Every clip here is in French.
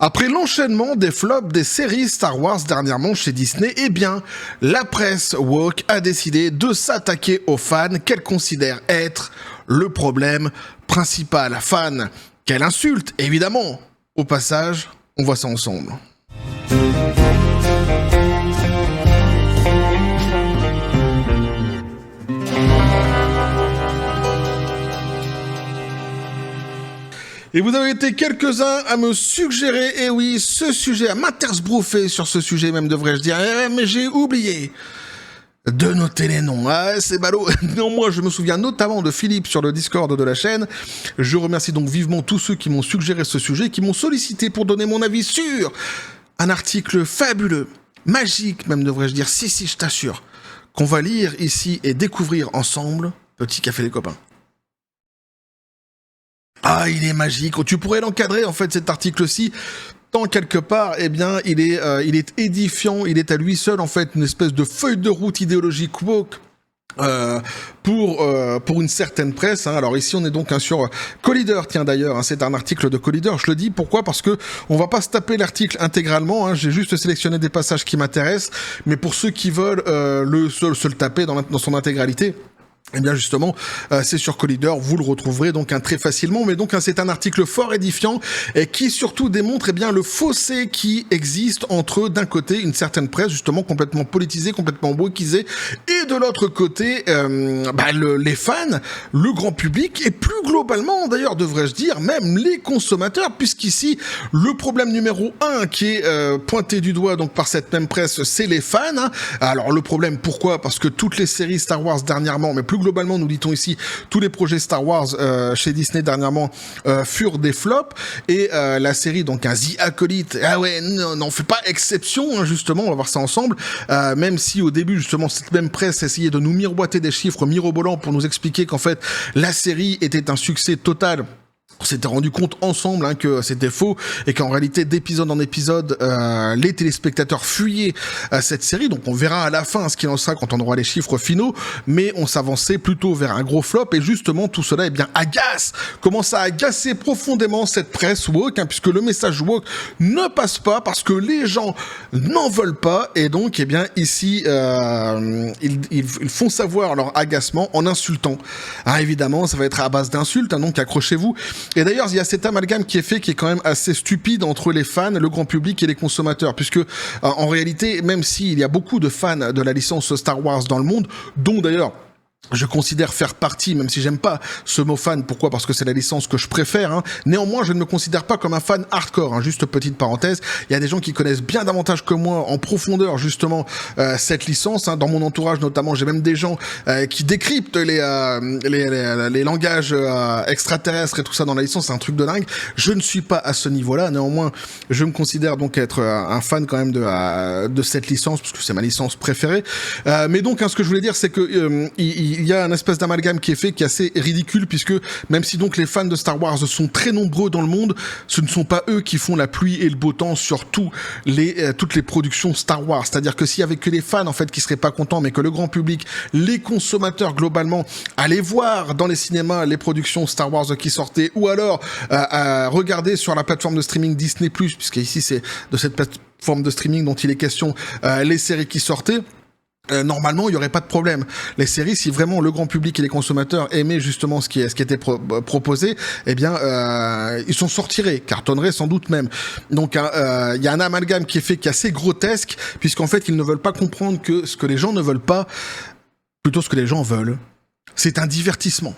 Après l'enchaînement des flops des séries Star Wars dernièrement chez Disney, eh bien, la presse woke a décidé de s'attaquer aux fans qu'elle considère être le problème principal. Fans qu'elle insulte, évidemment. Au passage, on voit ça ensemble. Et vous avez été quelques-uns à me suggérer, et oui, ce sujet, à m'intersbrouffer sur ce sujet même, devrais-je dire, mais j'ai oublié de noter les noms. Ah, c'est ballot. Néanmoins, je me souviens notamment de Philippe sur le Discord de la chaîne. Je remercie donc vivement tous ceux qui m'ont suggéré ce sujet, qui m'ont sollicité pour donner mon avis sur un article fabuleux, magique même, devrais-je dire, si, je t'assure, qu'on va lire ici et découvrir ensemble. Petit café les copains. Ah, il est magique. Tu pourrais l'encadrer, en fait, cet article-ci. Tant quelque part, eh bien, il est édifiant. Il est à lui seul, en fait, une espèce de feuille de route idéologique woke. Pour une certaine presse, hein. Alors ici on est donc sur Collider, tiens d'ailleurs, hein, c'est un article de Collider, je le dis, pourquoi ? Parce que on va pas se taper l'article intégralement, hein, j'ai juste sélectionné des passages qui m'intéressent, mais pour ceux qui veulent se le taper dans son intégralité, eh bien justement, c'est sur Collider, vous le retrouverez donc très facilement, mais donc c'est un article fort édifiant et qui surtout démontre eh bien le fossé qui existe entre d'un côté une certaine presse justement complètement politisée, complètement wokisée, et de l'autre côté les fans, le grand public et plus globalement d'ailleurs devrais-je dire même les consommateurs, puisqu'ici le problème numéro 1 qui est pointé du doigt donc par cette même presse, c'est les fans. Hein. Alors le problème, pourquoi ? Parce que toutes les séries Star Wars dernièrement, mais plus globalement, nous dit-on ici, tous les projets Star Wars chez Disney dernièrement furent des flops, et la série, donc un The Acolyte, ah ouais, n'en fait pas exception, hein, justement, on va voir ça ensemble, même si au début, justement, cette même presse essayait de nous miroiter des chiffres mirobolants pour nous expliquer qu'en fait, la série était un succès total. On s'était rendu compte ensemble que c'était faux et qu'en réalité d'épisode en épisode les téléspectateurs fuyaient cette série, donc on verra à la fin ce qu'il en sera quand on aura les chiffres finaux, mais on s'avançait plutôt vers un gros flop et justement tout cela commence à agacer profondément cette presse woke, puisque le message woke ne passe pas parce que les gens n'en veulent pas, et donc eh bien ici ils font savoir leur agacement en insultant. Évidemment ça va être à base d'insultes, donc accrochez-vous. Et d'ailleurs, il y a cet amalgame qui est fait, qui est quand même assez stupide entre les fans, le grand public et les consommateurs, puisque en réalité, même s'il y a beaucoup de fans de la licence Star Wars dans le monde, dont d'ailleurs je considère faire partie, même si j'aime pas ce mot fan, pourquoi ? Parce que c'est la licence que je préfère, hein. Néanmoins, je ne me considère pas comme un fan hardcore, hein. Juste petite parenthèse, il y a des gens qui connaissent bien davantage que moi en profondeur justement cette licence, hein. Dans mon entourage notamment, j'ai même des gens qui décryptent les langages extraterrestres et tout ça dans la licence, c'est un truc de dingue. Je ne suis pas à ce niveau-là, néanmoins, je me considère donc être un fan quand même de cette licence, parce que c'est ma licence préférée. Mais donc, ce que je voulais dire, c'est que il y a un espèce d'amalgame qui est fait, qui est assez ridicule, puisque même si donc les fans de Star Wars sont très nombreux dans le monde, ce ne sont pas eux qui font la pluie et le beau temps sur toutes les productions Star Wars. C'est-à-dire que s'il y avait que les fans en fait qui seraient pas contents, mais que le grand public, les consommateurs globalement, allaient voir dans les cinémas les productions Star Wars qui sortaient, ou alors regarder sur la plateforme de streaming Disney+, puisqu'ici c'est de cette plateforme de streaming dont il est question, les séries qui sortaient. Normalement, il y aurait pas de problème. Les séries, si vraiment le grand public et les consommateurs aimaient justement ce qui était proposé, eh bien, ils s'en sortiraient, cartonneraient sans doute même. Donc, il y a un amalgame qui est fait, qui est assez grotesque, puisqu'en fait, ils ne veulent pas comprendre que ce que les gens ne veulent pas, plutôt ce que les gens veulent, c'est un divertissement.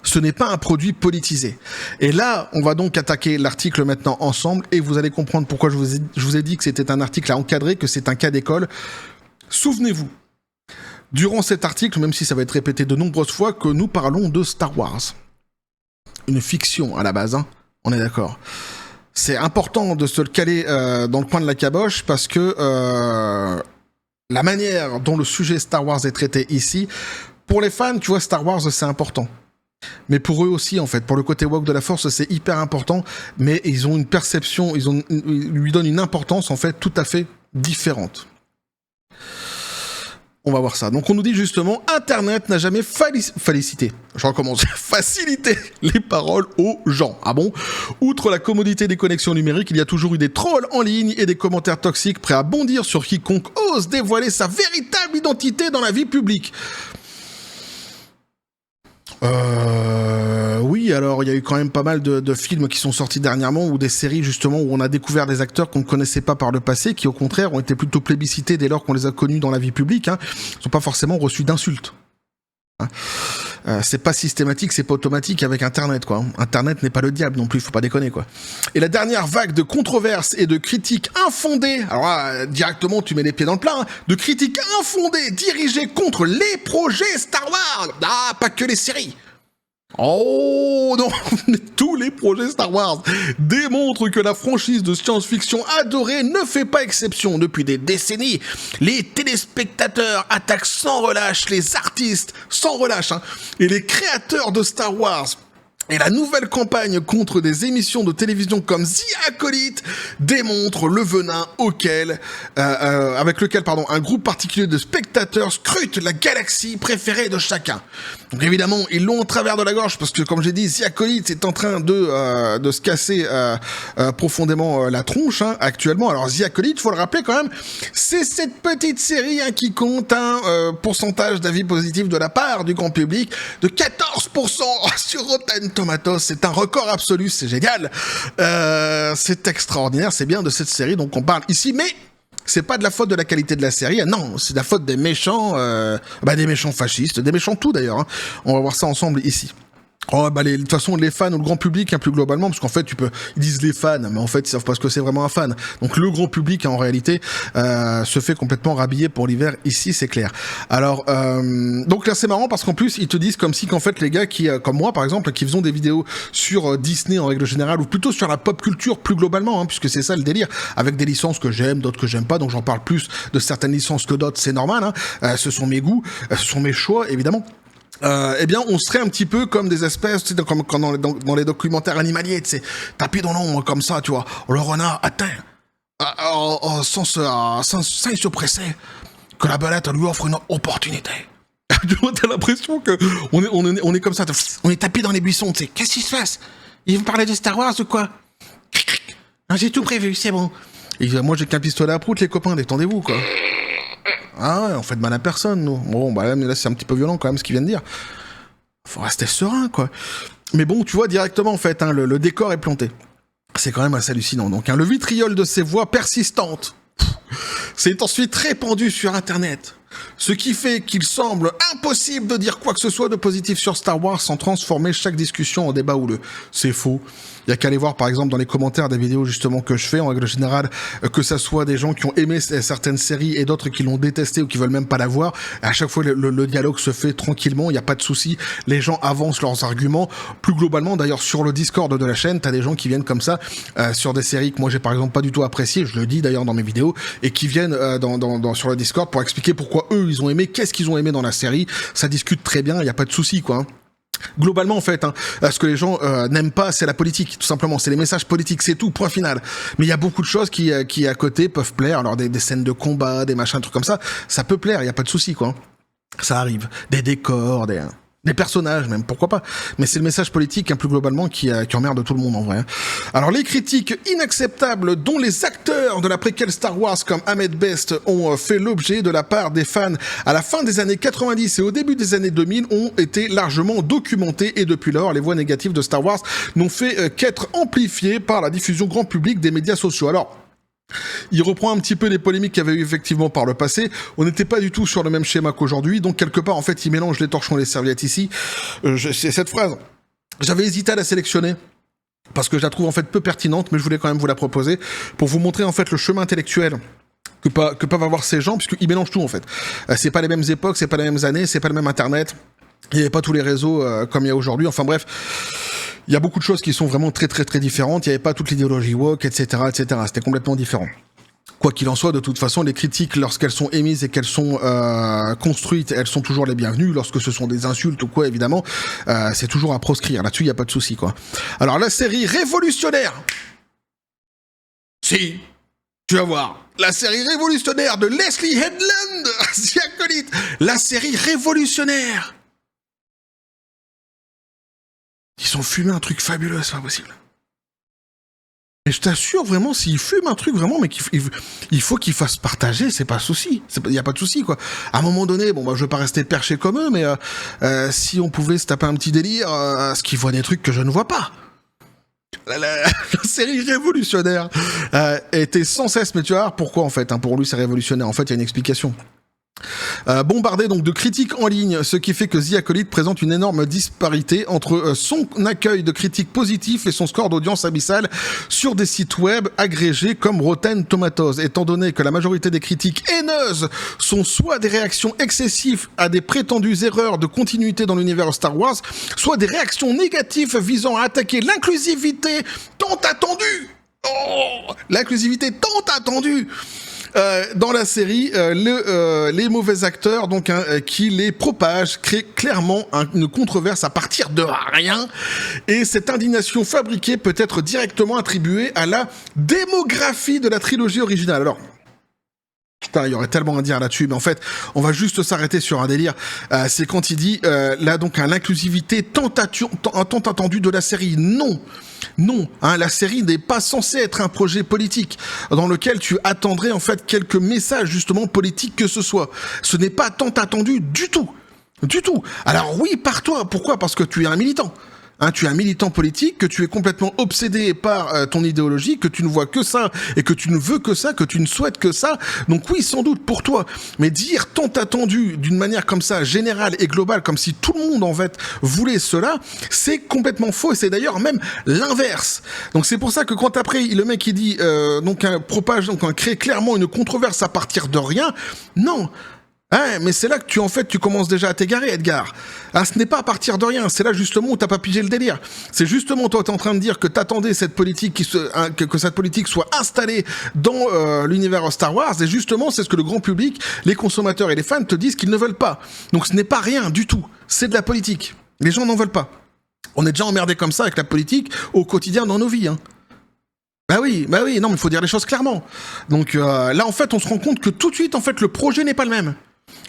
Ce n'est pas un produit politisé. Et là, on va donc attaquer l'article maintenant ensemble, et vous allez comprendre pourquoi je vous ai dit que c'était un article à encadrer, que c'est un cas d'école. Souvenez-vous, durant cet article, même si ça va être répété de nombreuses fois, que nous parlons de Star Wars. Une fiction à la base, hein, on est d'accord. C'est important de se le caler dans le coin de la caboche, parce que la manière dont le sujet Star Wars est traité ici, pour les fans, tu vois, Star Wars, c'est important. Mais pour eux aussi, en fait, pour le côté woke de la Force, c'est hyper important, mais ils ont une perception, ils lui donnent une importance, en fait, tout à fait différente. On va voir ça. Donc on nous dit justement, Internet n'a jamais facilité les paroles aux gens. Ah bon? Outre la commodité des connexions numériques, il y a toujours eu des trolls en ligne et des commentaires toxiques prêts à bondir sur quiconque ose dévoiler sa véritable identité dans la vie publique. Oui, alors il y a eu quand même pas mal de films qui sont sortis dernièrement ou des séries justement où on a découvert des acteurs qu'on ne connaissait pas par le passé, qui au contraire ont été plutôt plébiscités dès lors qu'on les a connus dans la vie publique. Ils n'ont pas forcément reçu d'insultes. C'est pas systématique, c'est pas automatique avec Internet, quoi. Internet n'est pas le diable non plus, faut pas déconner, quoi. Et la dernière vague de controverses et de critiques infondées, alors là, directement tu mets les pieds dans le plat, de critiques infondées dirigées contre les projets Star Wars. Ah, pas que les séries. Oh non, tous les projets Star Wars démontrent que la franchise de science-fiction adorée ne fait pas exception. Depuis des décennies, les téléspectateurs attaquent sans relâche les artistes, sans relâche, et les créateurs de Star Wars. Et la nouvelle campagne contre des émissions de télévision comme The Acolyte démontre le venin avec lequel un groupe particulier de spectateurs scrute la galaxie préférée de chacun. Donc évidemment, ils l'ont au travers de la gorge parce que, comme j'ai dit, The Acolyte est en train de se casser profondément la tronche actuellement. Alors The Acolyte, faut le rappeler quand même, c'est cette petite série qui compte un pourcentage d'avis positifs de la part du grand public de 14% sur Rotten Tomatoes. C'est un record absolu, c'est génial. C'est extraordinaire, c'est bien de cette série dont on parle ici, mais c'est pas de la faute de la qualité de la série, non, c'est de la faute des méchants fascistes, des méchants tout d'ailleurs. On va voir ça ensemble ici. De toute façon, les fans ou le grand public, plus globalement, parce qu'en fait, ils disent les fans, mais en fait, ils savent pas ce que c'est vraiment un fan. Donc, le grand public, en réalité, se fait complètement rhabiller pour l'hiver. Ici, c'est clair. Alors, donc là, c'est marrant parce qu'en plus, ils te disent comme si qu'en fait, les gars qui, comme moi, par exemple, qui faisons des vidéos sur Disney en règle générale, ou plutôt sur la pop culture plus globalement, puisque c'est ça le délire, avec des licences que j'aime, d'autres que j'aime pas, donc j'en parle plus de certaines licences que d'autres, c'est normal, ce sont mes goûts, ce sont mes choix, évidemment. On serait un petit peu comme des espèces, tu sais, comme dans les documentaires animaliers, tu sais, tapis dans l'ombre comme ça, tu vois. Le renard atteint, sans se presser, que la belette lui offre une opportunité. Tu vois, t'as l'impression que on est comme ça, on est tapis dans les buissons, tu sais. Qu'est-ce qui se passe? Ils vont parler de Star Wars ou quoi? Non, j'ai tout prévu, c'est bon. Et moi, j'ai qu'un pistolet à prout, les copains, détendez-vous, quoi. Ah ouais, on fait de mal à personne, nous. Bon, là, c'est un petit peu violent, quand même, ce qu'il vient de dire. Faut rester serein, quoi. Mais bon, tu vois, directement, en fait, le décor est planté. C'est quand même assez hallucinant. Donc, le vitriol de ces voix persistantes s'est ensuite répandu sur Internet. Ce qui fait qu'il semble impossible de dire quoi que ce soit de positif sur Star Wars sans transformer chaque discussion en débat houleux. C'est faux. Il y a qu'à aller voir par exemple dans les commentaires des vidéos justement que je fais en règle générale, que ça soit des gens qui ont aimé certaines séries et d'autres qui l'ont détesté ou qui veulent même pas la voir. À chaque fois le dialogue se fait tranquillement, il n'y a pas de souci. Les gens avancent leurs arguments. Plus globalement d'ailleurs sur le Discord de la chaîne, t'as des gens qui viennent comme ça sur des séries que moi j'ai par exemple pas du tout appréciées, je le dis d'ailleurs dans mes vidéos, et qui viennent sur le Discord pour expliquer pourquoi eux ils ont aimé, qu'est-ce qu'ils ont aimé dans la série. Ça discute très bien, il n'y a pas de souci quoi. Globalement, en fait, ce que les gens n'aiment pas, c'est la politique, tout simplement. C'est les messages politiques, c'est tout, point final. Mais il y a beaucoup de choses qui à côté, peuvent plaire. Alors, des scènes de combat, des machins, trucs comme ça peut plaire, il n'y a pas de souci, quoi. Ça arrive. Des décors, des personnages même, pourquoi pas. Mais c'est le message politique, plus globalement, qui emmerde tout le monde, en vrai. Alors, les critiques inacceptables dont les acteurs de la préquelle Star Wars, comme Ahmed Best, ont fait l'objet de la part des fans à la fin des années 90 et au début des années 2000, ont été largement documentées, et depuis lors, les voix négatives de Star Wars n'ont fait qu'être amplifiées par la diffusion grand public des médias sociaux. Alors, il reprend un petit peu les polémiques qu'il y avait eu effectivement par le passé. On n'était pas du tout sur le même schéma qu'aujourd'hui, donc quelque part en fait il mélange les torchons et les serviettes ici. C'est cette phrase, j'avais hésité à la sélectionner parce que je la trouve en fait peu pertinente, mais je voulais quand même vous la proposer pour vous montrer en fait le chemin intellectuel que peuvent avoir ces gens, puisqu'ils mélangent tout en fait. C'est pas les mêmes époques, c'est pas les mêmes années, c'est pas le même internet, il n'y avait pas tous les réseaux comme il y a aujourd'hui, enfin bref. Il y a beaucoup de choses qui sont vraiment très très très différentes, il n'y avait pas toute l'idéologie woke, etc., etc. C'était complètement différent. Quoi qu'il en soit, de toute façon, les critiques, lorsqu'elles sont émises et qu'elles sont construites, elles sont toujours les bienvenues. Lorsque ce sont des insultes ou quoi, évidemment, c'est toujours à proscrire. Là-dessus, il n'y a pas de souci, quoi. Alors, la série révolutionnaire. Si, Tu vas voir. La série révolutionnaire de Leslie Headland, The Acolyte. La série révolutionnaire. Ils ont fumé un truc fabuleux, c'est pas possible. Et je t'assure vraiment, s'ils fument un truc vraiment, mais il faut qu'ils fassent partager, c'est pas un souci. Il y a pas de souci, quoi. À un moment donné, bon, bah, je veux pas rester perché comme eux, mais si on pouvait se taper un petit délire, ce qu'ils voient des trucs que je ne vois pas. La série révolutionnaire était sans cesse, mais tu vas voir pourquoi en fait, hein, pour lui c'est révolutionnaire, en fait il y a une explication. Bombardé donc de critiques en ligne, ce qui fait que The Acolyte présente une énorme disparité entre son accueil de critiques positifs et son score d'audience abyssal sur des sites web agrégés comme Rotten Tomatoes, étant donné que la majorité des critiques haineuses sont soit des réactions excessives à des prétendues erreurs de continuité dans l'univers Star Wars, soit des réactions négatives visant à attaquer l'inclusivité tant attendue. Oh, l'inclusivité tant attendue dans la série, les mauvais acteurs donc qui les propagent créent clairement une controverse à partir de rien, et cette indignation fabriquée peut être directement attribuée à la démographie de la trilogie originale. Alors putain, il y aurait tellement à dire là-dessus, mais en fait, on va juste s'arrêter sur un délire. C'est quand il dit, là donc, l'inclusivité tant attendue de la série. Non, hein, la série n'est pas censée être un projet politique dans lequel tu attendrais en fait quelques messages justement politiques que ce soit. Ce n'est pas tant attendu du tout. Alors oui, par toi. Pourquoi ? Parce que tu es un militant. Hein, tu es un militant politique, que tu es complètement obsédé par ton idéologie, que tu ne vois que ça, et que tu ne veux que ça, que tu ne souhaites que ça. Donc oui, sans doute pour toi. Mais dire tant attendu d'une manière comme ça, générale et globale, comme si tout le monde en fait voulait cela, c'est complètement faux. Et c'est d'ailleurs même l'inverse. Donc c'est pour ça que quand après le mec il dit crée clairement une controverse à partir de rien, non. Hein, mais c'est là que tu commences déjà à t'égarer, Edgar. Ah, ce n'est pas à partir de rien, c'est là justement où t'as pas pigé le délire. C'est justement toi t'es en train de dire que t'attendais cette politique que cette politique soit installée dans l'univers Star Wars, et justement c'est ce que le grand public, les consommateurs et les fans te disent qu'ils ne veulent pas. Donc ce n'est pas rien du tout, c'est de la politique. Les gens n'en veulent pas. On est déjà emmerdés comme ça avec la politique au quotidien dans nos vies, hein. Bah oui, non mais il faut dire les choses clairement. Donc là en fait on se rend compte que tout de suite en fait le projet n'est pas le même.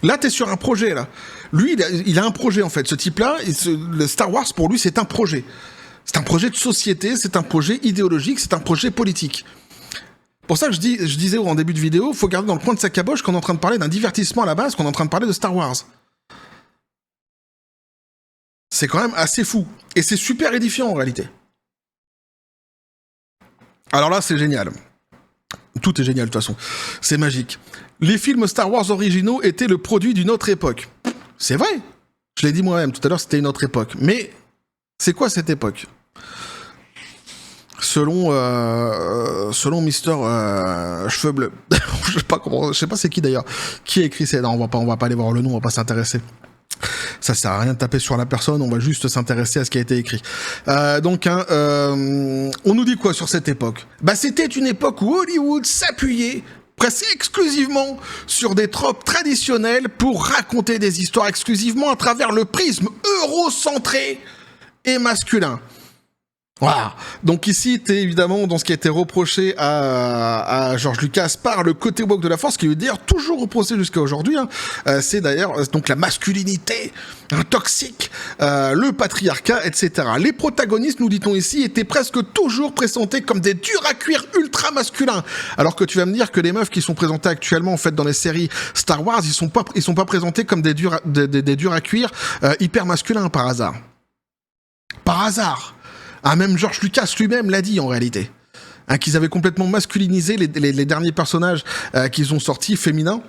Là, t'es sur un projet, là. Lui, il a un projet, en fait. Ce type-là, le Star Wars, pour lui, c'est un projet. C'est un projet de société, c'est un projet idéologique, c'est un projet politique. Pour ça que je disais en début de vidéo, faut garder dans le coin de sa caboche qu'on est en train de parler d'un divertissement à la base, qu'on est en train de parler de Star Wars. C'est quand même assez fou. Et c'est super édifiant, en réalité. Alors là, c'est génial. Tout est génial, de toute façon. C'est magique. Les films Star Wars originaux étaient le produit d'une autre époque. C'est vrai. Je l'ai dit moi-même tout à l'heure, c'était une autre époque. Mais c'est quoi cette époque ? Selon Mister Cheveux Bleus. je sais pas c'est qui d'ailleurs. Qui a écrit ça ? Non, on va pas aller voir le nom, on va pas s'intéresser. Ça sert à rien de taper sur la personne, on va juste s'intéresser à ce qui a été écrit. On nous dit quoi sur cette époque ? Bah, c'était une époque où Hollywood s'appuyait presque exclusivement sur des tropes traditionnelles pour raconter des histoires exclusivement à travers le prisme eurocentré et masculin. Voilà. Donc ici, t'es évidemment dans ce qui a été reproché à George Lucas par le côté woke de la Force, qui lui est d'ailleurs toujours reproché jusqu'à aujourd'hui. Hein. C'est d'ailleurs donc la masculinité toxique, le patriarcat, etc. Les protagonistes, nous dit-on ici, étaient presque toujours présentés comme des durs à cuire ultra masculins. Alors que tu vas me dire que les meufs qui sont présentées actuellement en fait dans les séries Star Wars, ils sont pas présentés comme des durs à cuire hyper masculins par hasard. Par hasard. Ah, même George Lucas lui-même l'a dit en réalité. Hein, qu'ils avaient complètement masculinisé les derniers personnages qu'ils ont sortis féminins.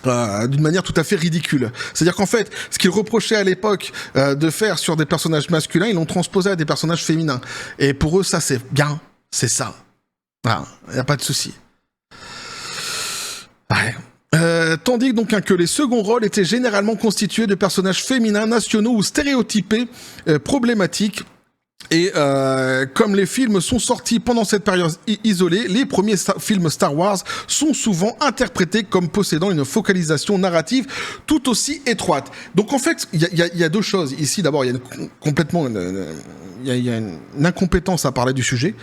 D'une manière tout à fait ridicule. C'est-à-dire qu'en fait, ce qu'ils reprochaient à l'époque de faire sur des personnages masculins, ils l'ont transposé à des personnages féminins. Et pour eux, ça c'est bien, c'est ça. Voilà, y a pas de souci. Ouais. Tandis donc que les seconds rôles étaient généralement constitués de personnages féminins, nationaux ou stéréotypés, problématiques, Et comme les films sont sortis pendant cette période isolée, les premiers films Star Wars sont souvent interprétés comme possédant une focalisation narrative tout aussi étroite. Donc en fait, il y a deux choses ici. D'abord, il y a une incompétence à parler du sujet,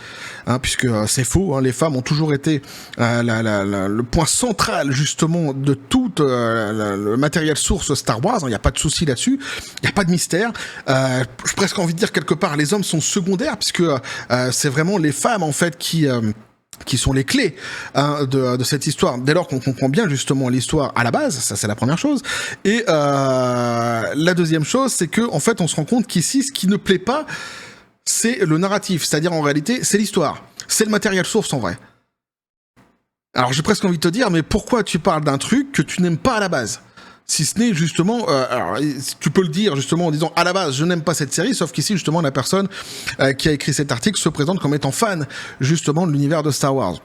hein, puisque c'est faux. Hein, les femmes ont toujours été le point central justement de tout le matériel source Star Wars. Il n'y a pas de souci là-dessus. Il n'y a pas de mystère. J'ai presque envie de dire quelque part, les hommes sont secondaires, puisque c'est vraiment les femmes en fait qui sont les clés hein, de cette histoire. Dès lors qu'on comprend bien justement l'histoire à la base, ça c'est la première chose. Et la deuxième chose, c'est que en fait on se rend compte qu'ici, ce qui ne plaît pas, c'est le narratif, c'est-à-dire en réalité, c'est l'histoire, c'est le matériel source en vrai. Alors j'ai presque envie de te dire, mais pourquoi tu parles d'un truc que tu n'aimes pas à la base ? Si ce n'est justement, alors tu peux le dire justement en disant à la base je n'aime pas cette série, sauf qu'ici justement la personne qui a écrit cet article se présente comme étant fan justement de l'univers de Star Wars.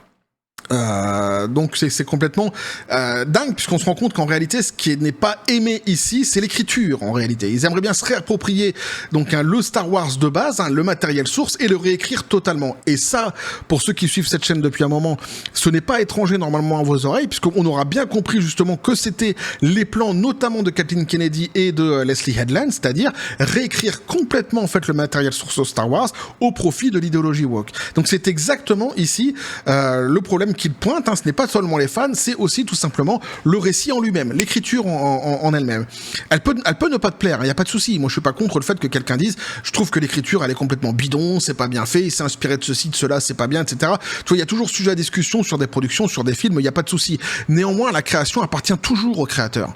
Donc c'est complètement dingue, puisqu'on se rend compte qu'en réalité ce qui n'est pas aimé ici c'est l'écriture en réalité. Ils aimeraient bien se réapproprier donc le Star Wars de base, le matériel source, et le réécrire totalement. Et ça, pour ceux qui suivent cette chaîne depuis un moment, ce n'est pas étranger normalement à vos oreilles, puisqu'on aura bien compris justement que c'était les plans notamment de Kathleen Kennedy et de Leslie Headland, c'est-à-dire réécrire complètement en fait le matériel source de Star Wars au profit de l'idéologie woke. Donc c'est exactement ici le problème qu'il pointe, ce n'est pas seulement les fans, c'est aussi tout simplement le récit en lui-même, l'écriture en elle-même. Elle peut ne pas te plaire, il n'y a pas de souci. Moi, je suis pas contre le fait que quelqu'un dise, je trouve que l'écriture, elle est complètement bidon, c'est pas bien fait, il s'est inspiré de ceci, de cela, c'est pas bien, etc. Tu vois, il y a toujours sujet à discussion sur des productions, sur des films, il n'y a pas de souci. Néanmoins, la création appartient toujours au créateur.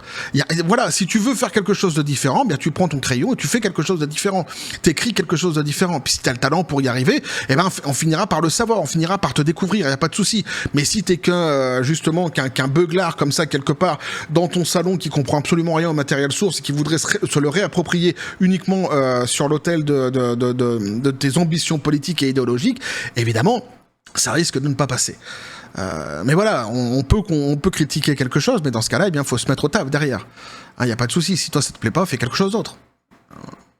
Voilà, si tu veux faire quelque chose de différent, bien tu prends ton crayon et tu fais quelque chose de différent. T'écris quelque chose de différent. Puis si t'as le talent pour y arriver, eh ben, on finira par le savoir, on finira par te découvrir, il n'y a pas de souci. Mais si t'es justement qu'un beuglard comme ça quelque part dans ton salon qui comprend absolument rien au matériel source et qui voudrait se le réapproprier uniquement sur l'autel de tes ambitions politiques et idéologiques, évidemment, ça risque de ne pas passer. Mais voilà, on peut critiquer quelque chose, mais dans ce cas-là, eh bien, faut se mettre au taf derrière. Il n'y a pas de souci. Si toi ça te plaît pas, fais quelque chose d'autre.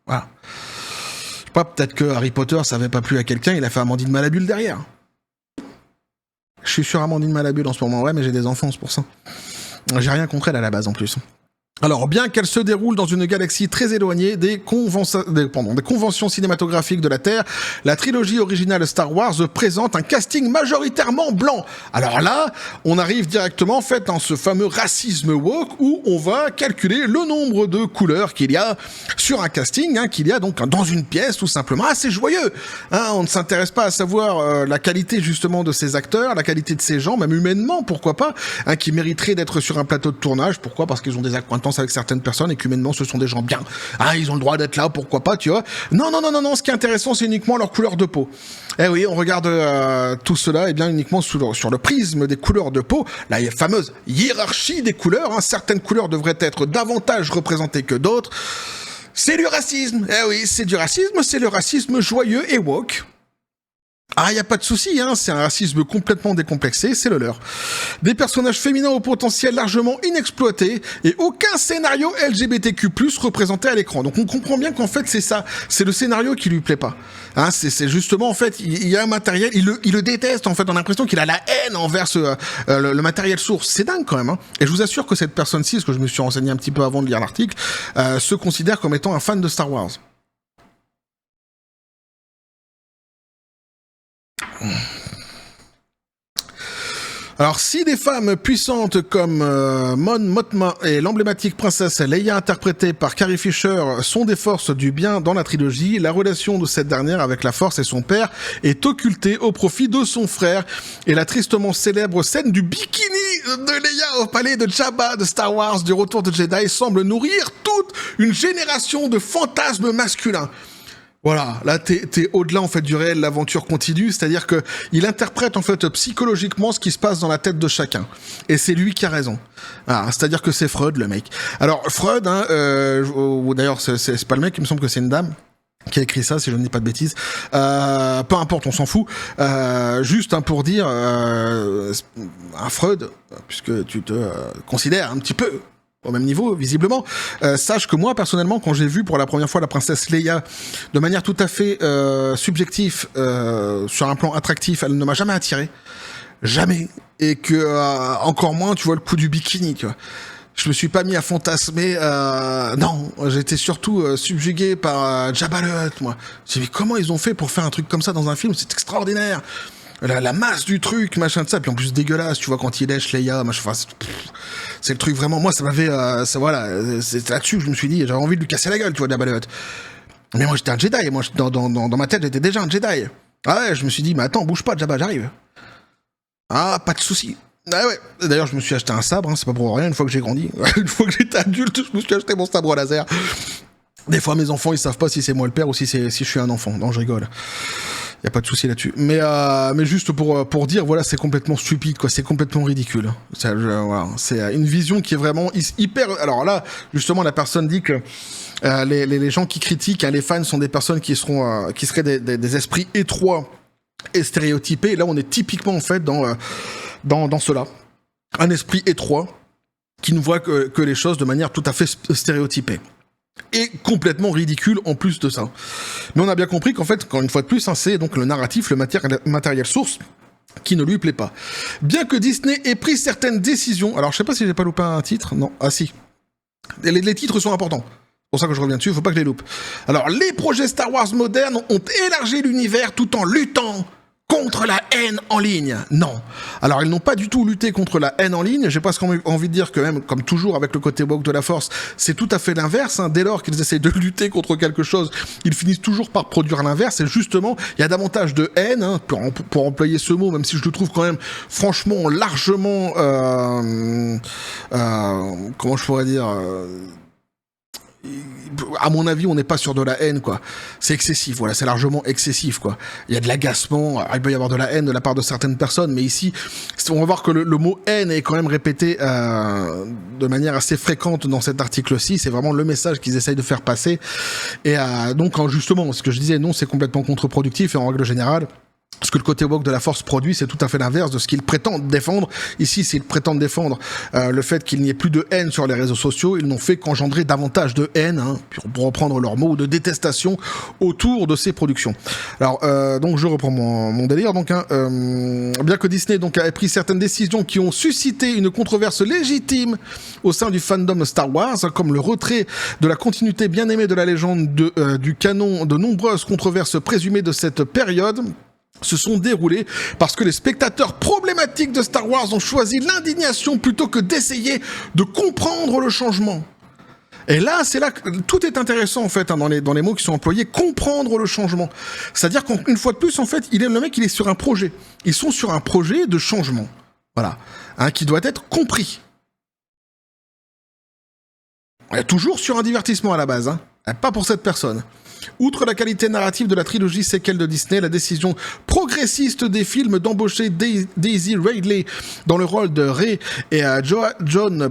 Voilà. Je sais pas, peut-être que Harry Potter ça avait pas plu à quelqu'un, il a fait Amandine Malabule derrière. Je suis sur Amandine Malabule en ce moment, ouais, mais j'ai des enfants, c'est pour ça. J'ai rien contre elle à la base en plus. Alors, bien qu'elle se déroule dans une galaxie très éloignée des conventions cinématographiques de la Terre, la trilogie originale Star Wars présente un casting majoritairement blanc. Alors là, on arrive directement en fait dans ce fameux racisme woke où on va calculer le nombre de couleurs qu'il y a sur un casting, qu'il y a donc dans une pièce tout simplement. Ah, c'est joyeux. On ne s'intéresse pas à savoir la qualité justement de ces acteurs, la qualité de ces gens, même humainement, pourquoi pas, qui mériteraient d'être sur un plateau de tournage. Pourquoi ? Parce qu'ils ont des acquaintances avec certaines personnes et qu'humainement ce sont des gens bien. Ils ont le droit d'être là, pourquoi pas, tu vois. Non, ce qui est intéressant c'est uniquement leur couleur de peau. Eh oui, on regarde tout cela bien uniquement sur le prisme des couleurs de peau, la fameuse hiérarchie des couleurs, certaines couleurs devraient être davantage représentées que d'autres. C'est du racisme. Eh oui, c'est du racisme, c'est le racisme joyeux et woke. Il n'y a pas de souci, c'est un racisme complètement décomplexé, c'est le leur. Des personnages féminins au potentiel largement inexploité et aucun scénario LGBTQ+, représenté à l'écran. Donc on comprend bien qu'en fait c'est ça, c'est le scénario qui lui plaît pas. C'est justement en fait, il y a un matériel, il le déteste en fait, on a l'impression qu'il a la haine envers le matériel source. C'est dingue quand même. Et je vous assure que cette personne-ci, parce que je me suis renseigné un petit peu avant de lire l'article, se considère comme étant un fan de Star Wars. Alors, si des femmes puissantes comme Mon Mothma et l'emblématique princesse Leia interprétée par Carrie Fisher sont des forces du bien dans la trilogie, la relation de cette dernière avec la Force et son père est occultée au profit de son frère, et la tristement célèbre scène du bikini de Leia au palais de Jabba de Star Wars du Retour de Jedi semble nourrir toute une génération de fantasmes masculins. Voilà, là t'es au-delà en fait du réel, l'aventure continue, c'est-à-dire que il interprète en fait psychologiquement ce qui se passe dans la tête de chacun, et c'est lui qui a raison. C'est-à-dire que c'est Freud le mec. Alors Freud, d'ailleurs c'est pas le mec, il me semble que c'est une dame qui a écrit ça, si je ne dis pas de bêtises. Peu importe, on s'en fout. Juste pour dire, Freud, puisque tu te considères un petit peu au même niveau, visiblement. Sache que moi, personnellement, quand j'ai vu pour la première fois la princesse Leia de manière tout à fait subjective, sur un plan attractif, elle ne m'a jamais attiré. Jamais. Et que, encore moins, tu vois, le coup du bikini, tu vois. Je me suis pas mis à fantasmer, non, j'étais surtout subjugué par Jabba the Hutt, moi. J'ai dit, mais comment ils ont fait pour faire un truc comme ça dans un film? C'est extraordinaire. La masse du truc, machin de ça, puis en plus dégueulasse, tu vois, quand il lèche Leia, machin, enfin, c'est le truc vraiment, moi, ça m'avait, voilà, c'est là-dessus que je me suis dit, j'avais envie de lui casser la gueule, tu vois, Jabba the Hutt. Mais moi, j'étais un Jedi, moi, dans ma tête, j'étais déjà un Jedi. Ah ouais, je me suis dit, mais attends, bouge pas, Jabba, j'arrive. Ah, pas de souci. Ah ouais. D'ailleurs, je me suis acheté un sabre, hein, c'est pas pour rien, une fois que j'ai grandi. Une fois que j'étais adulte, je me suis acheté mon sabre laser. Des fois, mes enfants, ils savent pas si c'est moi le père ou si je suis un enfant. Non, je rigole. Y a pas de souci là-dessus. Mais juste pour dire, voilà, c'est complètement stupide, quoi. C'est complètement ridicule. Voilà, c'est une vision qui est vraiment hyper. Alors là, justement, la personne dit que les gens qui critiquent, hein, les fans sont des personnes qui seraient des esprits étroits et stéréotypés. Et là, on est typiquement en fait dans cela. Un esprit étroit qui ne voit que les choses de manière tout à fait stéréotypée. Et complètement ridicule en plus de ça. Mais on a bien compris qu'en fait, encore une fois de plus, hein, c'est donc le narratif, le matériel source qui ne lui plaît pas. Bien que Disney ait pris certaines décisions, alors je sais pas si j'ai pas loupé un titre, non, ah si. Les titres sont importants. C'est pour ça que je reviens dessus, faut pas que je les loupe. Alors, les projets Star Wars modernes ont élargi l'univers tout en luttant contre la haine en ligne. Non. Alors, ils n'ont pas du tout lutté contre la haine en ligne. J'ai presque envie de dire que même, comme toujours avec le côté woke de la Force, c'est tout à fait l'inverse. Hein. Dès lors qu'ils essayent de lutter contre quelque chose, ils finissent toujours par produire l'inverse. Et justement, il y a davantage de haine, hein, pour employer ce mot, même si je le trouve quand même, franchement, largement... comment je pourrais dire... à mon avis, on n'est pas sur de la haine, quoi. C'est excessif, voilà, c'est largement excessif, quoi. Il y a de l'agacement, il peut y avoir de la haine de la part de certaines personnes, mais ici, on va voir que le mot haine est quand même répété de manière assez fréquente dans cet article-ci. C'est vraiment le message qu'ils essayent de faire passer. Et donc, justement, ce que je disais, non, c'est complètement contre-productif, et en règle générale, ce que le côté woke de la Force produit, c'est tout à fait l'inverse de ce qu'ils prétendent défendre. Ici, s'ils prétendent défendre le fait qu'il n'y ait plus de haine sur les réseaux sociaux, ils n'ont fait qu'engendrer davantage de haine, hein, pour reprendre leurs mots, de détestation autour de ces productions. Alors, donc je reprends mon délire. Donc, hein, bien que Disney donc ait pris certaines décisions qui ont suscité une controverse légitime au sein du fandom Star Wars, comme le retrait de la continuité bien aimée de la légende du canon, de nombreuses controverses présumées de cette période se sont déroulés parce que les spectateurs problématiques de Star Wars ont choisi l'indignation plutôt que d'essayer de comprendre le changement. Et là, c'est là que tout est intéressant en fait, hein, dans les mots qui sont employés, comprendre le changement. C'est-à-dire qu'une fois de plus, en fait, le mec, il est sur un projet. Ils sont sur un projet de changement, voilà, hein, qui doit être compris. Toujours sur un divertissement à la base, hein, pas pour cette personne. Outre la qualité narrative de la trilogie séquelle de Disney, la décision progressiste des films d'embaucher Daisy Ridley dans le rôle de Rey et John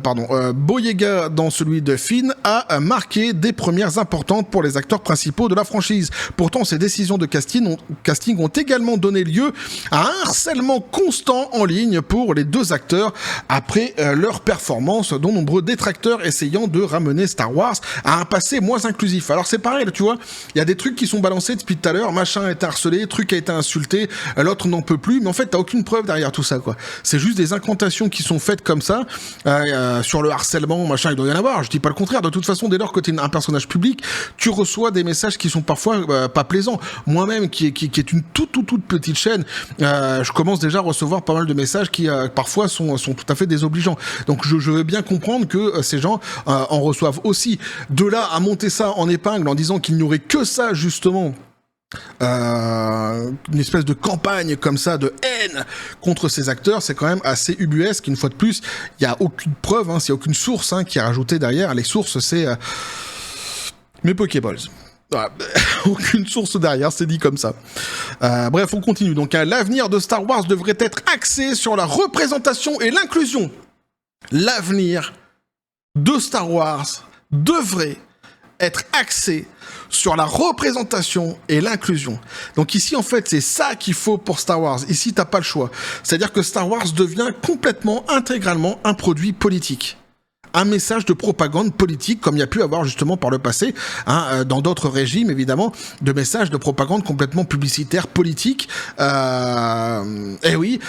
Boyega dans celui de Finn a marqué des premières importantes pour les acteurs principaux de la franchise. Pourtant, ces décisions de casting ont également donné lieu à un harcèlement constant en ligne pour les deux acteurs après leur performance, dont nombreux détracteurs essayant de ramener Star Wars à un passé moins inclusif. Alors c'est pareil, là, tu vois, il y a des trucs qui sont balancés depuis tout à l'heure, machin a été harcelé, truc a été insulté, l'autre n'en peut plus, mais en fait t'as aucune preuve derrière tout ça, quoi. C'est juste des incantations qui sont faites comme ça, sur le harcèlement, machin, il doit y en avoir, je dis pas le contraire. De toute façon, dès lors que t'es un personnage public, tu reçois des messages qui sont parfois pas plaisants. Moi-même, qui est une toute petite chaîne, je commence déjà à recevoir pas mal de messages qui parfois sont tout à fait désobligeants. Donc je veux bien comprendre que ces gens en reçoivent aussi. De là à monter ça en épingle en disant qu'il n'y aurait que ça, justement, une espèce de campagne comme ça de haine contre ces acteurs, c'est quand même assez ubuesque. Une fois de plus, il n'y a aucune preuve, hein, il n'y a aucune source, hein, qui est rajoutée derrière. Les sources, c'est mes Pokéballs. Aucune source derrière, c'est dit comme ça. Bref, on continue. Donc, l'avenir de Star Wars devrait être axé sur la représentation et l'inclusion. L'avenir de Star Wars devrait être axé sur la représentation et l'inclusion. Donc ici, en fait, c'est ça qu'il faut pour Star Wars. Ici, t'as pas le choix. C'est-à-dire que Star Wars devient complètement, intégralement un produit politique. un message de propagande politique, comme il y a pu avoir justement par le passé, dans d'autres régimes évidemment, de messages de propagande complètement publicitaire, politique. Et oui,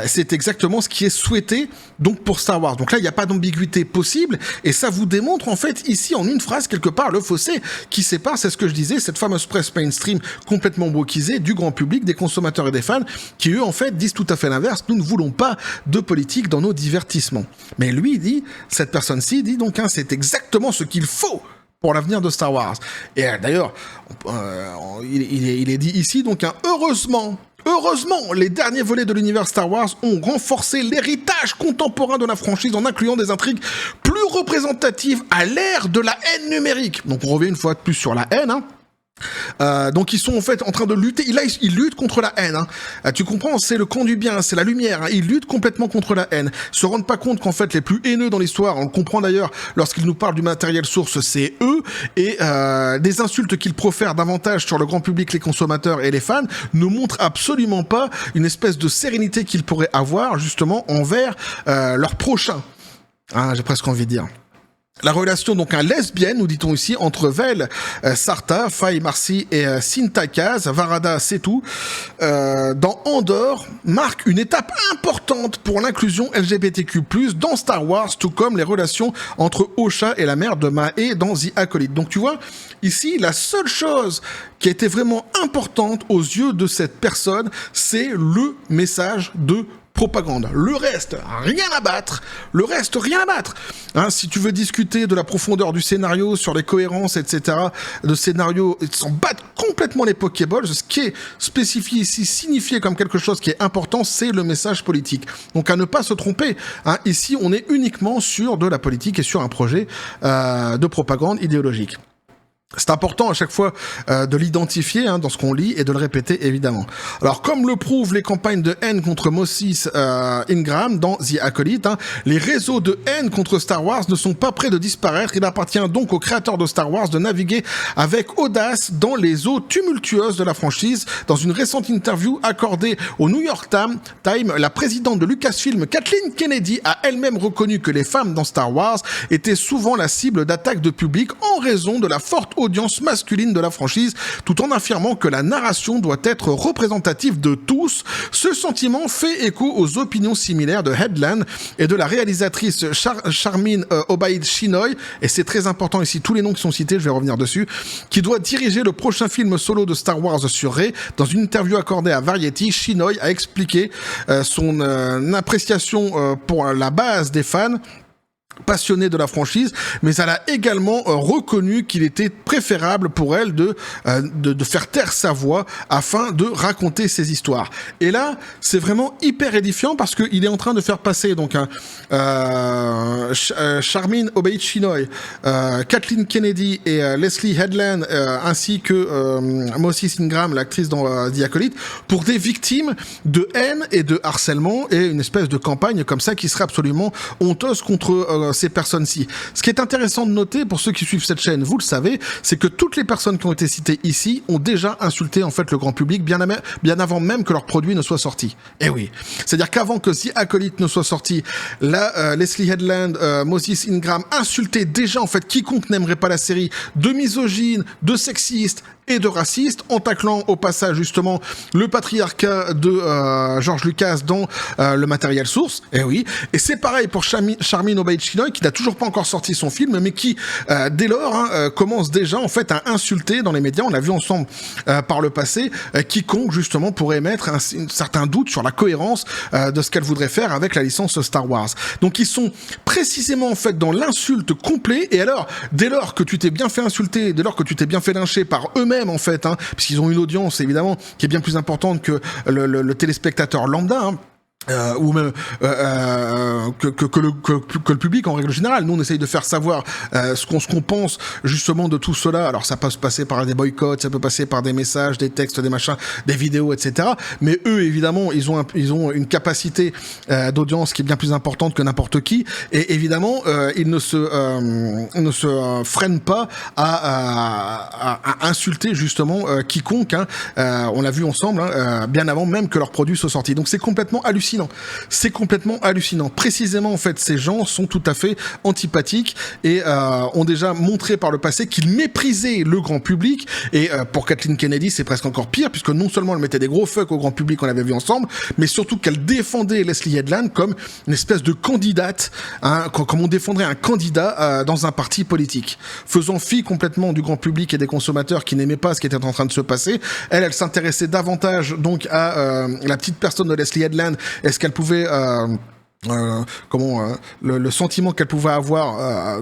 c'est exactement ce qui est souhaité donc pour Star Wars. Donc là, il n'y a pas d'ambiguïté possible, et ça vous démontre en fait ici en une phrase quelque part le fossé qui sépare, c'est ce que je disais, cette fameuse presse mainstream complètement wokisée du grand public, des consommateurs et des fans, qui eux en fait disent tout à fait l'inverse. Nous ne voulons pas de politique dans nos divertissements. Mais lui dit, cette personne-ci dit donc, c'est exactement ce qu'il faut pour l'avenir de Star Wars. Et d'ailleurs, il est dit ici donc, heureusement, les derniers volets de l'univers Star Wars ont renforcé l'héritage contemporain de la franchise en incluant des intrigues plus représentatives à l'ère de la haine numérique. Donc on revient une fois de plus sur la haine, donc ils sont en fait en train de lutter. Ils luttent contre la haine. Tu comprends, c'est le camp du bien, c'est la lumière. Ils luttent complètement contre la haine. Ils se rendent pas compte qu'en fait les plus haineux dans l'histoire, on le comprend d'ailleurs lorsqu'ils nous parlent du matériel source, c'est eux. Et des insultes qu'ils profèrent davantage sur le grand public, les consommateurs et les fans, ne montrent absolument pas une espèce de sérénité qu'ils pourraient avoir justement envers leurs prochains. J'ai presque envie de dire. La relation donc lesbienne, nous dit-on ici, entre Vel Sarta, Faye Marcy et Cinta Kaz, Varada Setu, dans Andor, marque une étape importante pour l'inclusion LGBTQ+, dans Star Wars, tout comme les relations entre Osha et la mère de Mahé dans The Acolyte. Donc tu vois, ici, la seule chose qui a été vraiment importante aux yeux de cette personne, c'est le message de propagande. Le reste, rien à battre. Si tu veux discuter de la profondeur du scénario, sur les cohérences, etc., de scénario, ils s'en battent complètement les Pokéballs. Ce qui est spécifié ici, signifié comme quelque chose qui est important, c'est le message politique. Donc à ne pas se tromper. Ici, on est uniquement sur de la politique et sur un projet de propagande idéologique. C'est important à chaque fois de l'identifier dans ce qu'on lit et de le répéter évidemment. Alors comme le prouvent les campagnes de haine contre Moses Ingram dans The Acolyte, les réseaux de haine contre Star Wars ne sont pas près de disparaître. Il appartient donc aux créateurs de Star Wars de naviguer avec audace dans les eaux tumultueuses de la franchise. Dans une récente interview accordée au New York Times, la présidente de Lucasfilm, Kathleen Kennedy, a elle-même reconnu que les femmes dans Star Wars étaient souvent la cible d'attaques de public en raison de la forte audience masculine de la franchise, tout en affirmant que la narration doit être représentative de tous. Ce sentiment fait écho aux opinions similaires de Headland et de la réalisatrice Sharmeen Obaid-Chinoy, et c'est très important ici, tous les noms qui sont cités, je vais revenir dessus, qui doit diriger le prochain film solo de Star Wars sur Rey. Dans une interview accordée à Variety, Chinoy a expliqué son appréciation pour la base des fans passionnée de la franchise, mais elle a également reconnu qu'il était préférable pour elle de faire taire sa voix afin de raconter ses histoires. Et là, c'est vraiment hyper édifiant parce qu'il est en train de faire passer donc Sharmeen Obaid-Chinoy, Kathleen Kennedy et Leslie Headland, ainsi que Moses Ingram, l'actrice dans The Acolyte, pour des victimes de haine et de harcèlement, et une espèce de campagne comme ça qui serait absolument honteuse contre ces personnes-ci. Ce qui est intéressant de noter pour ceux qui suivent cette chaîne, vous le savez, c'est que toutes les personnes qui ont été citées ici ont déjà insulté en fait le grand public bien avant même que leur produit ne soit sorti. Et oui, c'est-à-dire qu'avant que The Acolyte ne soit sorti, là Leslie Headland, Moses Ingram insultaient déjà en fait quiconque n'aimerait pas la série de misogyne, de sexiste et de raciste, en taclant au passage justement le patriarcat de George Lucas dans le matériel source. Et oui, et c'est pareil pour Sharmeen Obaid-Chinoy, qui n'a toujours pas encore sorti son film, mais qui dès lors commence déjà en fait à insulter dans les médias. On l'a vu ensemble par le passé, quiconque justement pourrait émettre un certain doute sur la cohérence de ce qu'elle voudrait faire avec la licence Star Wars. Donc ils sont précisément en fait dans l'insulte complet. Et alors, dès lors que tu t'es bien fait insulter, dès lors que tu t'es bien fait lyncher par eux-mêmes en fait, puisqu'ils ont une audience évidemment qui est bien plus importante que le téléspectateur lambda, ou même que le public en règle générale. Nous on essaye de faire savoir ce qu'on pense justement de tout cela. Alors ça peut se passer par des boycotts, ça peut passer par des messages, des textes, des machins, des vidéos, etc. Mais eux évidemment ils ont une capacité d'audience qui est bien plus importante que n'importe qui, et évidemment ils ne se freinent pas à insulter justement quiconque, on l'a vu ensemble, bien avant même que leur produit soit sorti. Donc c'est complètement hallucinant hallucinant. C'est complètement hallucinant. Précisément, en fait, ces gens sont tout à fait antipathiques et ont déjà montré par le passé qu'ils méprisaient le grand public. Et pour Kathleen Kennedy, c'est presque encore pire, puisque non seulement elle mettait des gros fucks au grand public, on l'avait vu ensemble, mais surtout qu'elle défendait Leslie Headland comme une espèce de candidate, hein, comme on défendrait un candidat dans un parti politique, faisant fi complètement du grand public et des consommateurs qui n'aimaient pas ce qui était en train de se passer. Elle s'intéressait davantage donc à la petite personne de Leslie Headland. Est-ce qu'elle pouvait le sentiment qu'elle pouvait avoir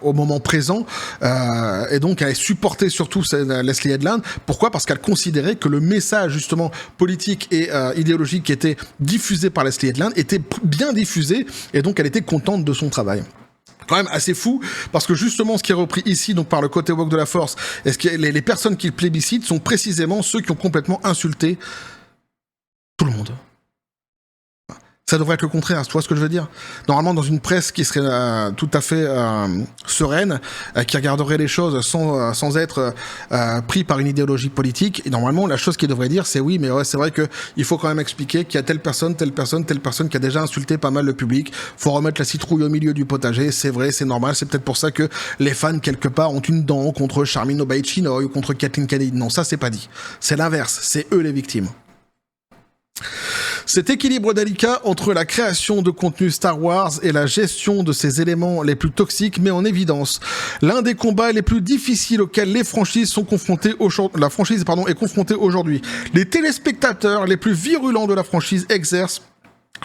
au moment présent, et donc elle supportait surtout Leslie Headland. Pourquoi ? Parce qu'elle considérait que le message justement politique et idéologique qui était diffusé par Leslie Headland était bien diffusé, et donc elle était contente de son travail. Quand même assez fou, parce que justement ce qui est repris ici donc par le côté woke de la force, est-ce que les personnes qui le plébiscitent sont précisément ceux qui ont complètement insulté tout le monde. Ça devrait être le contraire, tu vois ce que je veux dire ? Normalement, dans une presse qui serait tout à fait sereine, qui regarderait les choses sans être pris par une idéologie politique, et normalement, la chose qu'il devrait dire, c'est oui, mais ouais, c'est vrai qu'il faut quand même expliquer qu'il y a telle personne qui a déjà insulté pas mal le public, faut remettre la citrouille au milieu du potager, c'est vrai, c'est normal, c'est peut-être pour ça que les fans, quelque part, ont une dent contre Charmin Obaid-Chinoy ou contre Kathleen Kennedy. Non, ça, c'est pas dit. C'est l'inverse, c'est eux les victimes. Cet équilibre délicat entre la création de contenu Star Wars et la gestion de ses éléments les plus toxiques met en évidence l'un des combats les plus difficiles auxquels la franchise est confrontée aujourd'hui. Les téléspectateurs les plus virulents de la franchise exercent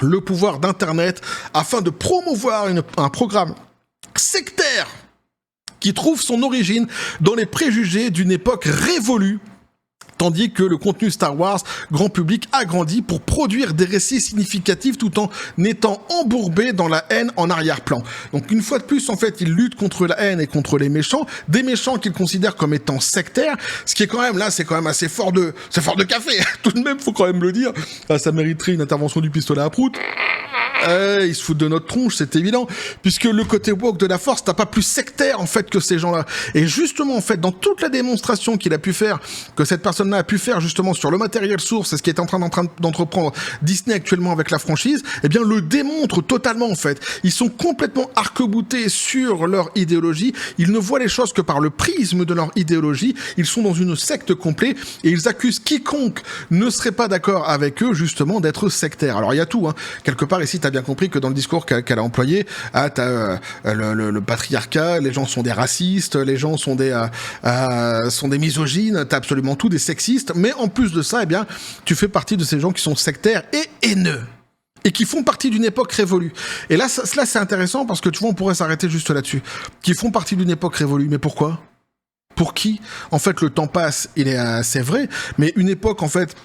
le pouvoir d'Internet afin de promouvoir un programme sectaire qui trouve son origine dans les préjugés d'une époque révolue, tandis que le contenu Star Wars grand public a grandi pour produire des récits significatifs tout en étant embourbé dans la haine en arrière-plan. Donc une fois de plus, en fait, il lutte contre la haine et contre les méchants, des méchants qu'il considère comme étant sectaires, ce qui est quand même là, c'est quand même assez fort de café. Tout de même, faut quand même le dire. Ah, ça mériterait une intervention du pistolet à prout. Ils se foutent de notre tronche, c'est évident, puisque le côté woke de la force, t'as pas plus sectaire en fait que ces gens-là. Et justement, en fait, dans toute la démonstration qu'il a pu faire, que cette personne-là a pu faire justement sur le matériel source, et ce qui est en train d'entreprendre Disney actuellement avec la franchise, eh bien le démontre totalement en fait. Ils sont complètement arc-boutés sur leur idéologie, ils ne voient les choses que par le prisme de leur idéologie, ils sont dans une secte complète et ils accusent quiconque ne serait pas d'accord avec eux justement d'être sectaire. Alors il y a tout, hein. Quelque part ici t'as bien compris que dans le discours qu'elle a employé, t'as le patriarcat, les gens sont des racistes, les gens sont des misogynes, t'as absolument tout, des sexistes, mais en plus de ça, eh bien, tu fais partie de ces gens qui sont sectaires et haineux. Et qui font partie d'une époque révolue. Et là, c'est intéressant parce que tu vois, on pourrait s'arrêter juste là-dessus. Qui font partie d'une époque révolue. Mais pourquoi ? Pour qui ? En fait, le temps passe, c'est vrai, mais une époque, en fait,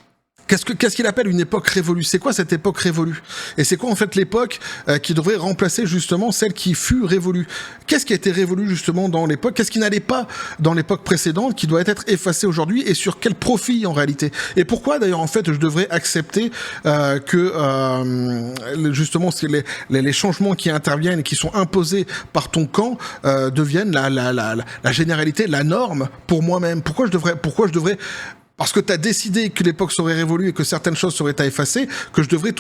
qu'est-ce qu'il appelle une époque révolue ? C'est quoi cette époque révolue ? Et c'est quoi en fait l'époque qui devrait remplacer justement celle qui fut révolue ? Qu'est-ce qui a été révolu justement dans l'époque ? Qu'est-ce qui n'allait pas dans l'époque précédente qui doit être effacé aujourd'hui et sur quel profit en réalité ? Et pourquoi d'ailleurs en fait je devrais accepter que justement les changements qui interviennent et qui sont imposés par ton camp deviennent la généralité, la norme pour moi-même ? Pourquoi je devrais parce que t'as décidé que l'époque serait révolue et que certaines choses seraient à effacer, que je devrais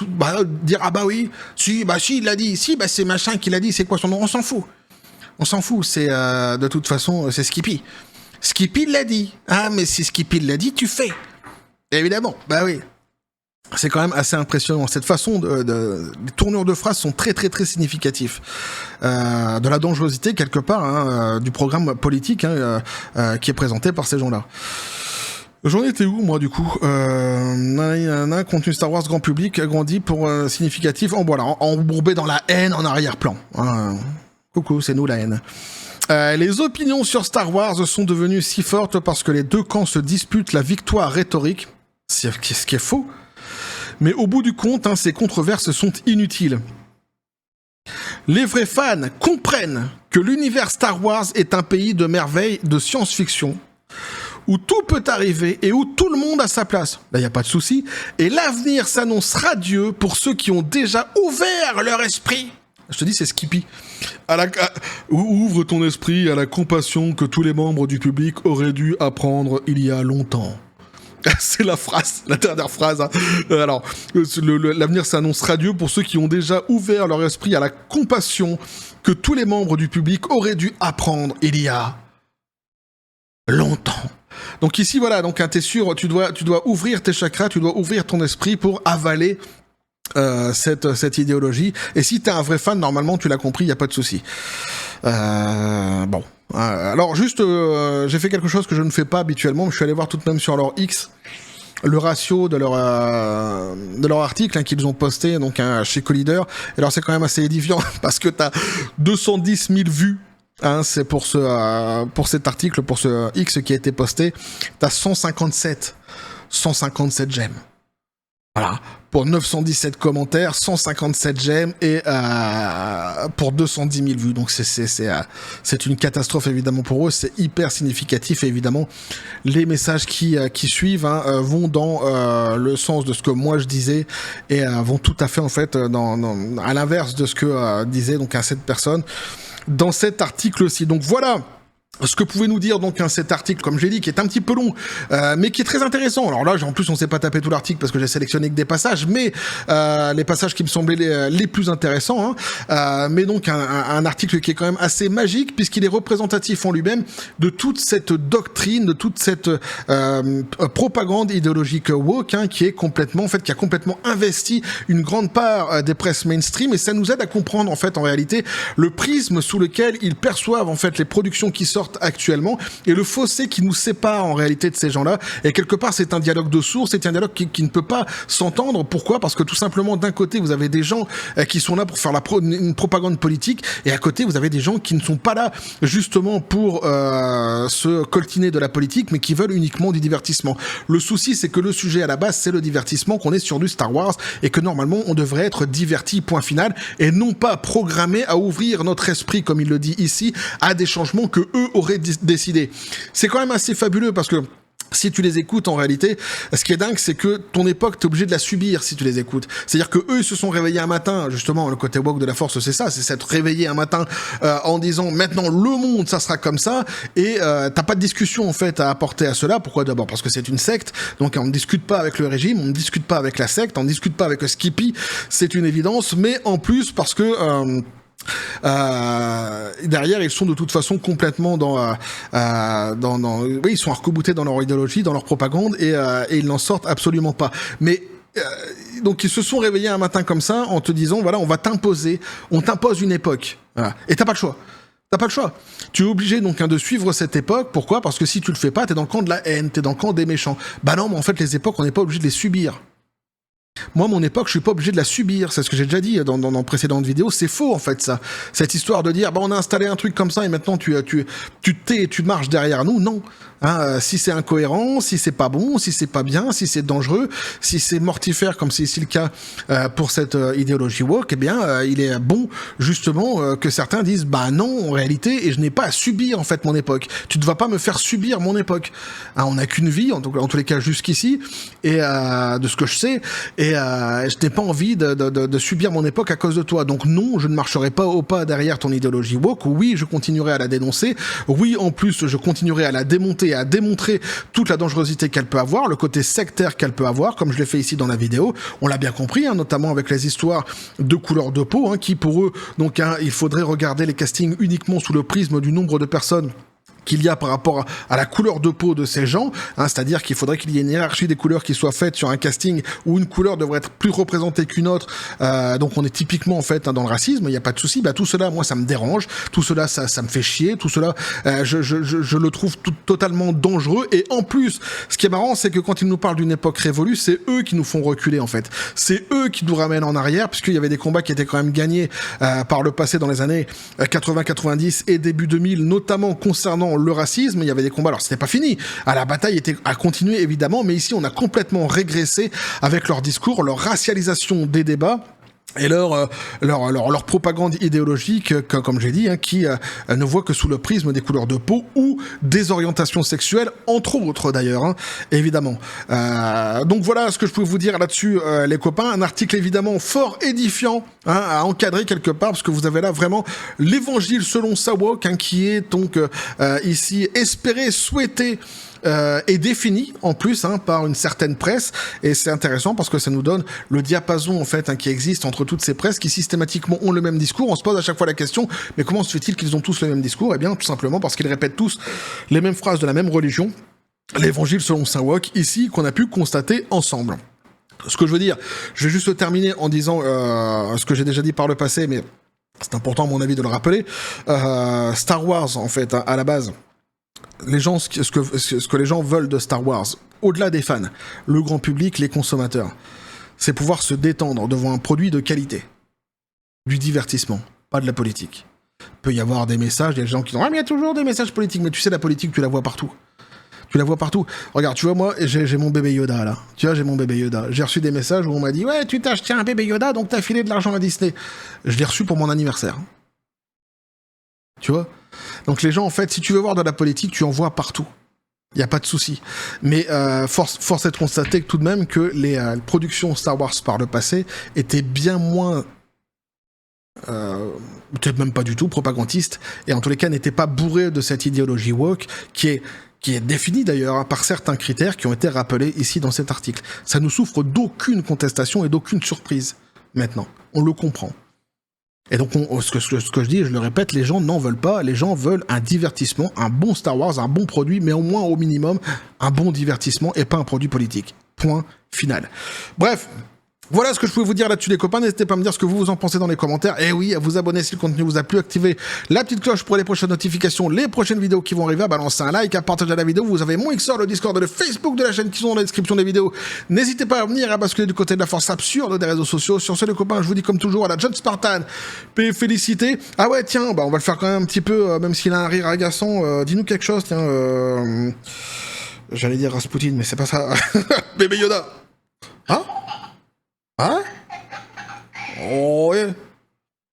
dire ah bah oui, si il l'a dit, c'est machin qui l'a dit, c'est quoi son nom ? On s'en fout, c'est de toute façon c'est Skippy. Skippy l'a dit. Ah mais si Skippy l'a dit, tu fais. Évidemment, bah oui. C'est quand même assez impressionnant. Cette façon les tournures de phrases sont très très très significatifs. De la dangerosité quelque part du programme politique qui est présenté par ces gens-là. J'en étais où, moi, du coup contenu Star Wars grand public grandi pour significatif, embourbé dans la haine en arrière-plan. Coucou, c'est nous la haine. Les opinions sur Star Wars sont devenues si fortes parce que les deux camps se disputent la victoire rhétorique, ce qui est faux. Mais au bout du compte, ces controverses sont inutiles. Les vrais fans comprennent que l'univers Star Wars est un pays de merveilles de science-fiction, où tout peut arriver et où tout le monde a sa place. Là, il n'y a pas de souci. Et l'avenir s'annonce radieux pour ceux qui ont déjà ouvert leur esprit. Je te dis, c'est Skippy. Ouvre ton esprit à la compassion que tous les membres du public auraient dû apprendre il y a longtemps. C'est la phrase, la dernière phrase. Hein. Alors, l'avenir s'annonce radieux pour ceux qui ont déjà ouvert leur esprit à la compassion que tous les membres du public auraient dû apprendre il y a longtemps. Donc ici, voilà, donc hein, t'es sûr, tu dois ouvrir tes chakras, tu dois ouvrir ton esprit pour avaler cette idéologie. Et si t'es un vrai fan, normalement, tu l'as compris, y a pas de souci. Bon. Alors juste, j'ai fait quelque chose que je ne fais pas habituellement. Je suis allé voir tout de même sur leur X le ratio de leur article hein, qu'ils ont posté donc hein, chez Collider. Et alors c'est quand même assez édifiant parce que t'as 210 000 vues. Hein, c'est pour cet article, pour ce X qui a été posté. T'as 157 j'aime. Voilà, pour 917 commentaires, 157 j'aime et pour 210 000 vues. Donc c'est une catastrophe évidemment pour eux, c'est hyper significatif et évidemment les messages qui suivent hein, vont dans le sens de ce que moi je disais et vont tout à fait en fait à l'inverse de ce que disait donc cette personne dans cet article-ci. Donc voilà ce que pouvait nous dire donc cet article, comme j'ai dit, qui est un petit peu long, mais qui est très intéressant. Alors là, en plus, on s'est pas tapé tout l'article parce que j'ai sélectionné que des passages, mais les passages qui me semblaient les plus intéressants. Hein, mais donc un article qui est quand même assez magique puisqu'il est représentatif en lui-même de toute cette doctrine, de toute cette propagande idéologique woke, hein, qui est complètement, en fait, qui a complètement investi une grande part des presses mainstream, et ça nous aide à comprendre en fait, en réalité, le prisme sous lequel ils perçoivent en fait les productions qui sortent actuellement et le fossé qui nous sépare en réalité de ces gens-là. Et quelque part, c'est un dialogue de sourds, c'est un dialogue qui ne peut pas s'entendre. Pourquoi ? Parce que tout simplement, d'un côté, vous avez des gens qui sont là pour faire une propagande politique, et à côté, vous avez des gens qui ne sont pas là justement pour se coltiner de la politique, mais qui veulent uniquement du divertissement. Le souci, c'est que le sujet à la base, c'est le divertissement, qu'on est sur du Star Wars et que normalement, on devrait être diverti, point final, et non pas programmé à ouvrir notre esprit, comme il le dit ici, à des changements que eux auraient décidé. C'est quand même assez fabuleux parce que si tu les écoutes, en réalité, ce qui est dingue, c'est que ton époque, t'es obligé de la subir si tu les écoutes. C'est-à-dire que eux, ils se sont réveillés un matin, justement, le côté woke de la force, c'est ça, c'est s'être réveillé un matin en disant, maintenant, le monde, ça sera comme ça, et t'as pas de discussion, en fait, à apporter à cela. Pourquoi ? D'abord, parce que c'est une secte, donc on ne discute pas avec le régime, on ne discute pas avec la secte, on ne discute pas avec Skippy, c'est une évidence, mais en plus, parce que... derrière, ils sont de toute façon complètement oui, ils sont arc-boutés dans leur idéologie, dans leur propagande, et ils n'en sortent absolument pas. Mais donc ils se sont réveillés un matin comme ça en te disant voilà, on t'impose une époque, voilà. Et t'as pas le choix. T'as pas le choix. Tu es obligé donc de suivre cette époque. Pourquoi ? Parce que si tu le fais pas, t'es dans le camp de la haine, t'es dans le camp des méchants. Bah non, mais en fait les époques, on n'est pas obligé de les subir. Moi, mon époque, je suis pas obligé de la subir. C'est ce que j'ai déjà dit dans précédentes vidéos. C'est faux, en fait, ça. Cette histoire de dire, on a installé un truc comme ça et maintenant tu tais et tu marches derrière nous. Non. Hein, si c'est incohérent, si c'est pas bon, si c'est pas bien, si c'est dangereux, si c'est mortifère, comme c'est ici le cas pour cette idéologie woke, eh bien, il est bon, justement, que certains disent, bah non, en réalité, et je n'ai pas à subir, en fait, mon époque. Tu ne vas pas me faire subir mon époque. Hein, on n'a qu'une vie, en tous les cas, jusqu'ici, et de ce que je sais, et je n'ai pas envie de subir mon époque à cause de toi. Donc non, je ne marcherai pas au pas derrière ton idéologie woke. Oui, je continuerai à la dénoncer. Oui, en plus, je continuerai à la démonter et à démontrer toute la dangerosité qu'elle peut avoir, le côté sectaire qu'elle peut avoir, comme je l'ai fait ici dans la vidéo. On l'a bien compris, hein, notamment avec les histoires de couleur de peau, hein, qui pour eux, donc, hein, il faudrait regarder les castings uniquement sous le prisme du nombre de personnes qu'il y a par rapport à la couleur de peau de ces gens, hein, c'est-à-dire qu'il faudrait qu'il y ait une hiérarchie des couleurs qui soit faite sur un casting où une couleur devrait être plus représentée qu'une autre, donc on est typiquement en fait dans le racisme, il n'y a pas de souci. Bah tout cela, moi ça me dérange, tout cela ça me fait chier, tout cela je le trouve totalement dangereux, et en plus ce qui est marrant, c'est que quand ils nous parlent d'une époque révolue, c'est eux qui nous font reculer en fait, c'est eux qui nous ramènent en arrière, puisqu'il y avait des combats qui étaient quand même gagnés par le passé dans les années 80-90 et début 2000, notamment concernant le racisme. Il y avait des combats, alors c'était pas fini, la bataille a continué évidemment, mais ici on a complètement régressé avec leur discours, leur racialisation des débats et leur propagande idéologique, comme j'ai dit, hein, qui ne voit que sous le prisme des couleurs de peau ou des orientations sexuelles, entre autres d'ailleurs, hein, évidemment. Donc voilà ce que je peux vous dire là-dessus, les copains. Un article évidemment fort édifiant, hein, à encadrer quelque part, parce que vous avez là vraiment l'évangile selon Sawok, hein, qui est donc ici espéré, souhaité est définie en plus par une certaine presse, et c'est intéressant parce que ça nous donne le diapason en fait qui existe entre toutes ces presses qui systématiquement ont le même discours. On se pose à chaque fois la question, mais comment se fait-il qu'ils ont tous le même discours? Eh bien tout simplement parce qu'ils répètent tous les mêmes phrases de la même religion, l'évangile selon Saint Wok, ici qu'on a pu constater ensemble. Ce que je veux dire, je vais juste terminer en disant ce que j'ai déjà dit par le passé, mais c'est important à mon avis de le rappeler. Star Wars en fait à la base, les gens, ce que les gens veulent de Star Wars, au-delà des fans, le grand public, les consommateurs, c'est pouvoir se détendre devant un produit de qualité. Du divertissement, pas de la politique. Il peut y avoir des messages, il y a des gens qui disent « Ah, mais il y a toujours des messages politiques », mais tu sais, la politique, tu la vois partout. Tu la vois partout. Regarde, tu vois, moi, j'ai mon bébé Yoda, là. Tu vois, j'ai mon bébé Yoda. J'ai reçu des messages où on m'a dit « Ouais, tu t'as acheté un bébé Yoda, donc t'as filé de l'argent à Disney. » Je l'ai reçu pour mon anniversaire. Tu vois ? Donc les gens, en fait, si tu veux voir de la politique, tu en vois partout. Il n'y a pas de souci. Mais force est de constater que, tout de même que les productions Star Wars par le passé étaient bien moins... peut-être même pas du tout propagandistes, et en tous les cas n'étaient pas bourrées de cette idéologie woke qui est définie d'ailleurs par certains critères qui ont été rappelés ici dans cet article. Ça nous souffre d'aucune contestation et d'aucune surprise maintenant. On le comprend. Et donc, ce que je dis, je le répète, les gens n'en veulent pas, les gens veulent un divertissement, un bon Star Wars, un bon produit, mais au moins, au minimum, un bon divertissement et pas un produit politique. Point final. Bref, voilà ce que je pouvais vous dire là-dessus les copains, n'hésitez pas à me dire ce que vous en pensez dans les commentaires, et oui, à vous abonner si le contenu vous a plu, activer la petite cloche pour les prochaines notifications, les prochaines vidéos qui vont arriver, à balancer un like, à partager la vidéo, vous avez mon XOR, le Discord et le Facebook de la chaîne qui sont dans la description des vidéos, n'hésitez pas à venir à basculer du côté de la force absurde des réseaux sociaux. Sur ce les copains, je vous dis comme toujours à la John Spartan, félicité. Ah ouais tiens, on va le faire quand même un petit peu, même s'il a un rire agaçant, dis-nous quelque chose, tiens, j'allais dire Rasputin, mais c'est pas ça, bébé Yoda. Hein? Hein? Oh ouais.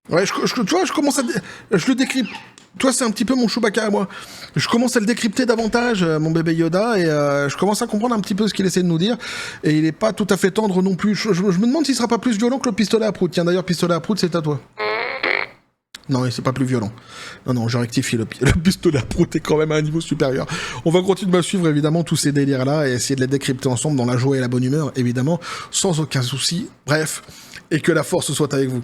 Ouais, tu vois, je commence à... Je le décrypte. Toi, c'est un petit peu mon Chewbacca à moi. Je commence à le décrypter davantage, mon bébé Yoda, et je commence à comprendre un petit peu ce qu'il essaie de nous dire. Et il est pas tout à fait tendre non plus. Je me demande s'il sera pas plus violent que le pistolet à prout. Tiens, d'ailleurs, pistolet à prout, c'est à toi. Non, c'est pas plus violent. Non, je rectifie, le pistolet à prout est quand même à un niveau supérieur. On va continuer à suivre, évidemment, tous ces délires-là, et essayer de les décrypter ensemble dans la joie et la bonne humeur, évidemment, sans aucun souci. Bref, et que la force soit avec vous.